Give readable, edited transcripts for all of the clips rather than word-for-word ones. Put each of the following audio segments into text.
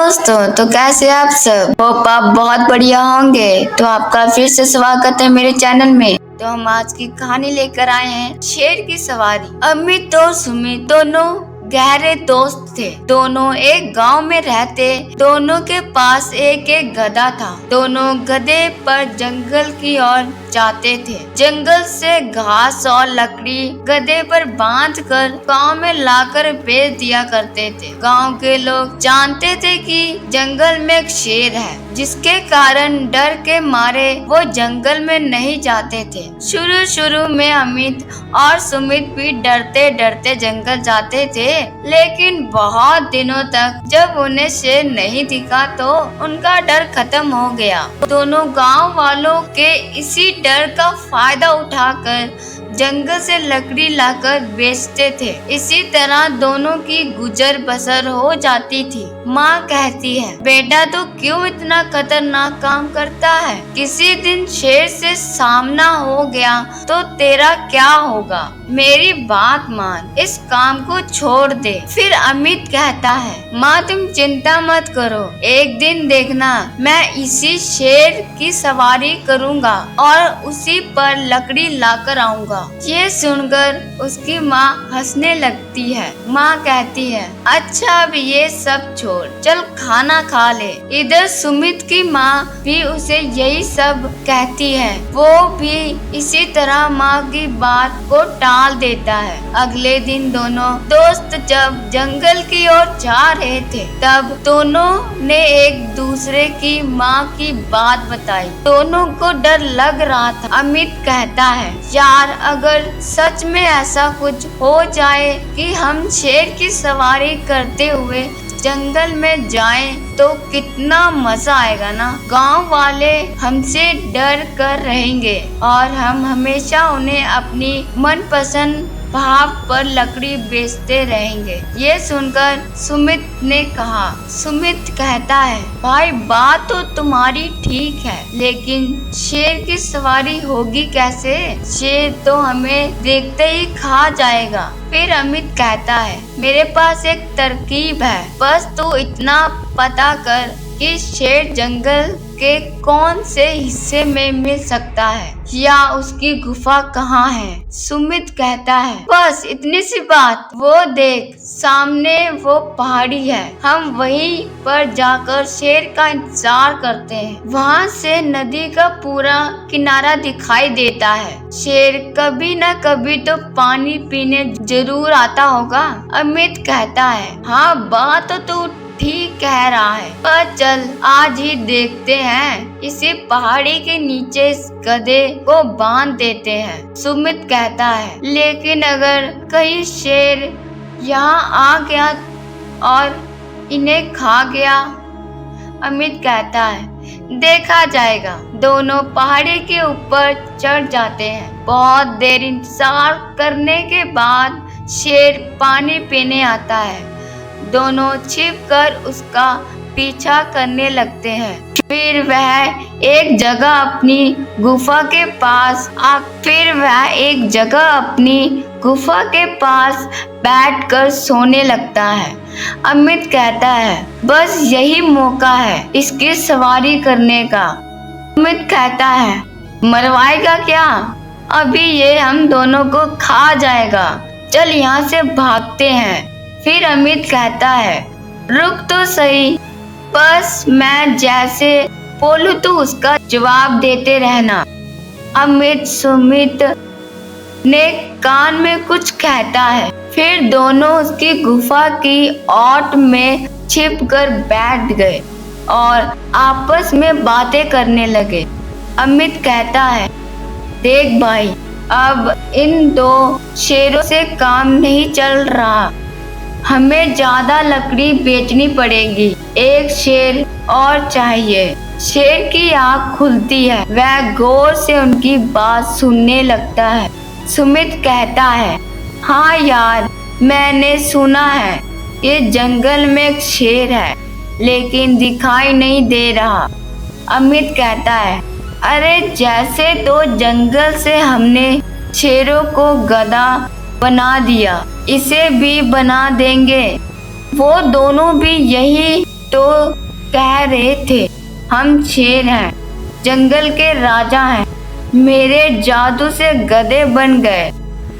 दोस्तों, तो कैसे आप सब? होप आप बहुत बढ़िया होंगे। तो आपका फिर से स्वागत है मेरे चैनल में। तो हम आज की कहानी लेकर आए हैं, शेर की सवारी। अमित और सुमित दोनों गहरे दोस्त थे। दोनों एक गांव में रहते। दोनों के पास एक एक गधा था। दोनों गधे पर जंगल की ओर जाते थे। जंगल से घास और लकड़ी गधे पर बांध कर गाँव में लाकर बेच दिया करते थे। गांव के लोग जानते थे कि जंगल में एक शेर है, जिसके कारण डर के मारे वो जंगल में नहीं जाते थे। शुरू में अमित और सुमित भी डरते डरते जंगल जाते थे, लेकिन बहुत दिनों तक जब उन्हें शेर नहीं दिखा तो उनका डर खत्म हो गया। दोनों गांव वालों के इसी डर का फायदा उठाकर जंगल से लकड़ी लाकर बेचते थे। इसी तरह दोनों की गुजर बसर हो जाती थी। माँ कहती है, बेटा तू क्यों इतना खतरनाक काम करता है? किसी दिन शेर से सामना हो गया तो तेरा क्या होगा? मेरी बात मान, इस काम को छोड़ दे। फिर अमित कहता है, माँ तुम चिंता मत करो, एक दिन देखना मैं इसी शेर की सवारी करूँगा और उसी पर लकड़ी लाकर आऊँगा। ये सुनकर उसकी माँ हंसने लगती है। माँ कहती है, अच्छा अब ये सब छोड़, चल खाना खा ले। इधर सुमित की माँ भी उसे यही सब कहती है। वो भी इसी तरह माँ की बात को टाल देता है। अगले दिन दोनों दोस्त जब जंगल की ओर जा रहे थे, तब दोनों ने एक दूसरे की माँ की बात बताई। दोनों को डर लग रहा था। अमित कहता है, यार अगर सच में ऐसा कुछ हो जाए कि हम शेर की सवारी करते हुए जंगल में जाएं तो कितना मजा आएगा ना। गांव वाले हमसे डर कर रहेंगे और हम हमेशा उन्हें अपनी मनपसंद भाव पर लकड़ी बेचते रहेंगे। ये सुनकर सुमित ने कहा। सुमित कहता है, भाई बात तो तुम्हारी ठीक है, लेकिन शेर की सवारी होगी कैसे? शेर तो हमें देखते ही खा जाएगा। फिर अमित कहता है, मेरे पास एक तरकीब है, बस तू इतना पता कर कि शेर जंगल के कौन से हिस्से में मिल सकता है या उसकी गुफा कहाँ है। सुमित कहता है, बस इतनी सी बात, वो देख सामने वो पहाड़ी है, हम वहीं पर जाकर शेर का इंतजार करते हैं। वहाँ से नदी का पूरा किनारा दिखाई देता है। शेर कभी न कभी तो पानी पीने जरूर आता होगा। अमित कहता है, हाँ बात तो तू ठीक कह रहा है, पर चल आज ही देखते हैं। इसी पहाड़ी के नीचे इस गधे को बांध देते हैं। सुमित कहता है, लेकिन अगर कहीं शेर यहाँ आ गया और इन्हें खा गया? अमित कहता है, देखा जाएगा। दोनों पहाड़ी के ऊपर चढ़ जाते हैं। बहुत देर इंतजार करने के बाद शेर पानी पीने आता है। दोनों छिपकर उसका पीछा करने लगते हैं। फिर वह एक जगह अपनी गुफा के पास बैठकर सोने लगता है। अमित कहता है, बस यही मौका है इसकी सवारी करने का। अमित कहता है, मरवाएगा क्या? अभी ये हम दोनों को खा जाएगा, चल यहाँ से भागते हैं। फिर अमित कहता है, रुक तो सही, बस मैं जैसे बोलूं तो उसका जवाब देते रहना। अमित सुमित ने कान में कुछ कहता है। फिर दोनों उसकी गुफा की ओट में छिपकर बैठ गए और आपस में बातें करने लगे। अमित कहता है, देख भाई, अब इन दो शेरों से काम नहीं चल रहा, हमें ज्यादा लकड़ी बेचनी पड़ेगी। एक शेर और चाहिए। शेर की आँख खुलती है। वह गौर से उनकी बात सुनने लगता है। सुमित कहता है, हाँ यार, मैंने सुना है ये जंगल में एक शेर है, लेकिन दिखाई नहीं दे रहा। अमित कहता है, अरे जैसे तो जंगल से हमने शेरों को गधा बना दिया, इसे भी बना देंगे। वो दोनों भी यही तो कह रहे थे हम शेर हैं, जंगल के राजा हैं, मेरे जादू से गधे बन गए।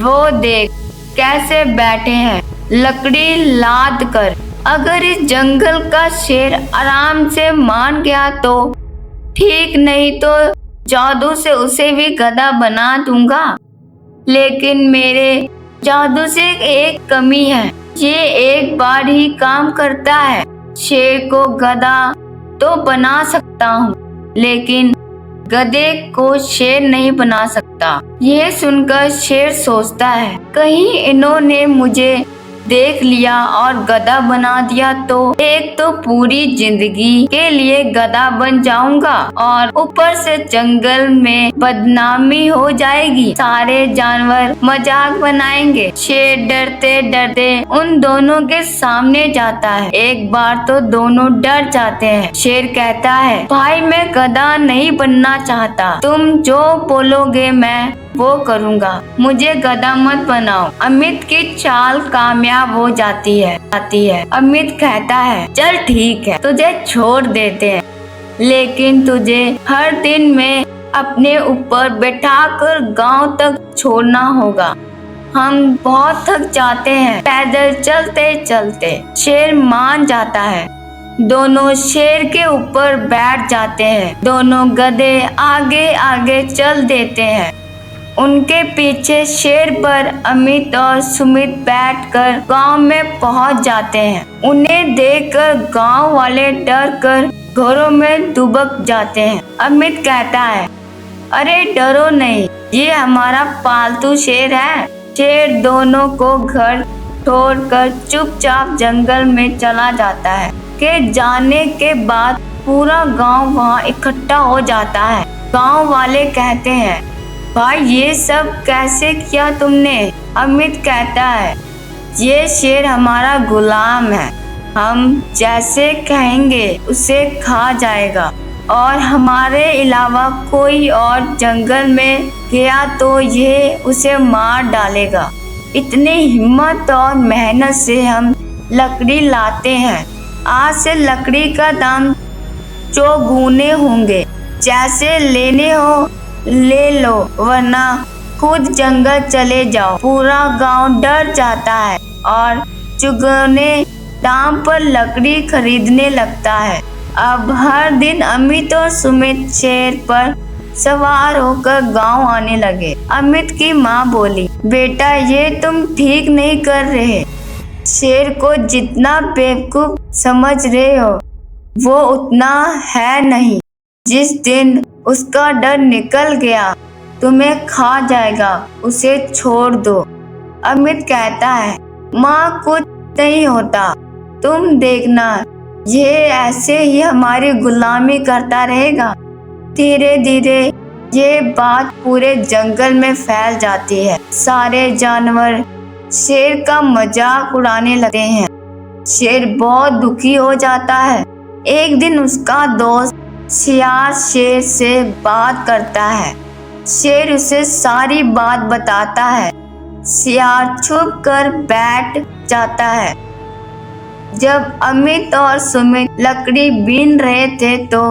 वो देख कैसे बैठे हैं लकड़ी लाद कर। अगर इस जंगल का शेर आराम से मान गया तो ठीक, नहीं तो जादू से उसे भी गधा बना दूंगा। लेकिन मेरे जादू से एक कमी है, ये एक बार ही काम करता है। शेर को गधा तो बना सकता हूँ, लेकिन गधे को शेर नहीं बना सकता। यह सुनकर शेर सोचता है कहीं इन्होंने मुझे देख लिया और गधा बना दिया तो एक तो पूरी जिंदगी के लिए गधा बन जाऊंगा और ऊपर से जंगल में बदनामी हो जाएगी, सारे जानवर मजाक बनाएंगे। शेर डरते डरते उन दोनों के सामने जाता है। एक बार तो दोनों डर जाते हैं। शेर कहता है भाई मैं गधा नहीं बनना चाहता, तुम जो बोलोगे मैं वो करूँगा, मुझे गधा मत बनाओ। अमित की चाल कामयाब हो जाती है। अमित कहता है चल ठीक है, तुझे छोड़ देते हैं, लेकिन तुझे हर दिन में अपने ऊपर बैठाकर गांव तक छोड़ना होगा। हम बहुत थक जाते हैं पैदल चलते चलते। शेर मान जाता है। दोनों शेर के ऊपर बैठ जाते हैं। दोनों गधे आगे आगे चल देते हैं। उनके पीछे शेर पर अमित और सुमित बैठकर गांव में पहुंच जाते हैं। उन्हें देखकर गांव वाले डर कर घरों में दुबक जाते हैं। अमित कहता है अरे डरो नहीं, ये हमारा पालतू शेर है। शेर दोनों को घर छोड़कर चुपचाप जंगल में चला जाता है। के जाने के बाद पूरा गांव वहां इकट्ठा हो जाता है। गांव वाले कहते हैं भाई ये सब कैसे किया तुमने? अमित कहता है ये शेर हमारा गुलाम है, हम जैसे कहेंगे उसे खा जाएगा और हमारे अलावा कोई और जंगल में गया तो ये उसे मार डालेगा। इतनी हिम्मत और मेहनत से हम लकड़ी लाते हैं। आज से लकड़ी का दाम चौगुने होंगे। जैसे लेने हो ले लो, वरना खुद जंगल चले जाओ। पूरा गांव डर जाता है और चुगने दाम पर लकड़ी खरीदने लगता है। अब हर दिन अमित और सुमित शेर पर सवार होकर गांव आने लगे। अमित की माँ बोली बेटा ये तुम ठीक नहीं कर रहे। शेर को जितना बेवकूफ समझ रहे हो वो उतना है नहीं। जिस दिन उसका डर निकल गया तुम्हें खा जाएगा, उसे छोड़ दो। अमित कहता है माँ कुछ नहीं होता, तुम देखना ये ऐसे ही हमारी गुलामी करता रहेगा। धीरे धीरे ये बात पूरे जंगल में फैल जाती है। सारे जानवर शेर का मजाक उड़ाने लगते हैं। शेर बहुत दुखी हो जाता है। एक दिन उसका दोस्त सियार शेर से बात करता है। शेर उसे सारी बात बताता है। सियार छुप कर बैठ जाता है। जब अमित और सुमित लकड़ी बीन रहे थे तो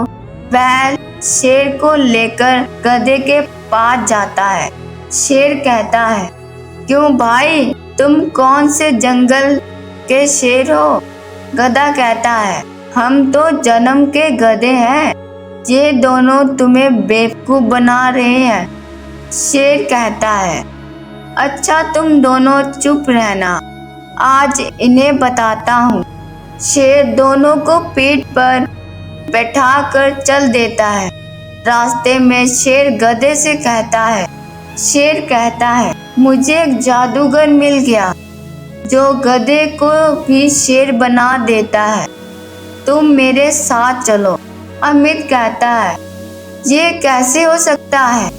वह शेर को लेकर गधे के पास जाता है। शेर कहता है क्यों भाई तुम कौन से जंगल के शेर हो? गधा कहता है हम तो जन्म के गधे हैं, ये दोनों तुम्हें बेवकूफ बना रहे हैं। शेर कहता है अच्छा तुम दोनों चुप रहना, आज इन्हें बताता हूँ। शेर दोनों को पीठ पर बैठाकर चल देता है। रास्ते में शेर गधे से कहता है, शेर कहता है मुझे एक जादूगर मिल गया जो गधे को भी शेर बना देता है, तुम मेरे साथ चलो। अमित कहता है ये कैसे हो सकता है,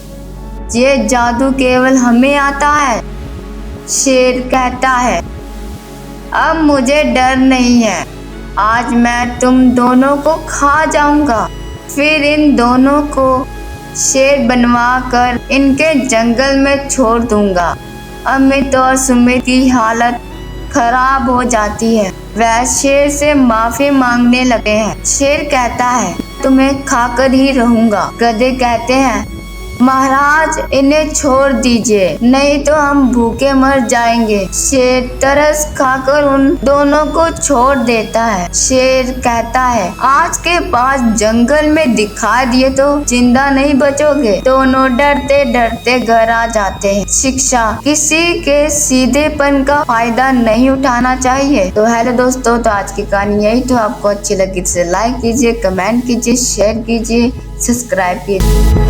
ये जादू केवल हमें आता है। शेर कहता है अब मुझे डर नहीं है, आज मैं तुम दोनों को खा जाऊंगा, फिर इन दोनों को शेर बनवा कर इनके जंगल में छोड़ दूंगा। अमित और सुमित की हालत खराब हो जाती है। वह शेर से माफी मांगने लगे हैं। शेर कहता है तुम्हें खाकर ही रहूंगा। गधे कहते हैं महाराज इन्हें छोड़ दीजिए नहीं तो हम भूखे मर जाएंगे। शेर तरस खाकर उन दोनों को छोड़ देता है। शेर कहता है आज के बाद जंगल में दिखा दिए तो जिंदा नहीं बचोगे। दोनों डरते डरते घर आ जाते हैं। शिक्षा, किसी के सीधेपन का फायदा नहीं उठाना चाहिए। तो हेलो दोस्तों, तो आज की कहानी यही। तो आपको अच्छी लगी तो लाइक कीजिए, कमेंट कीजिए, शेयर कीजिए, सब्सक्राइब कीजिए।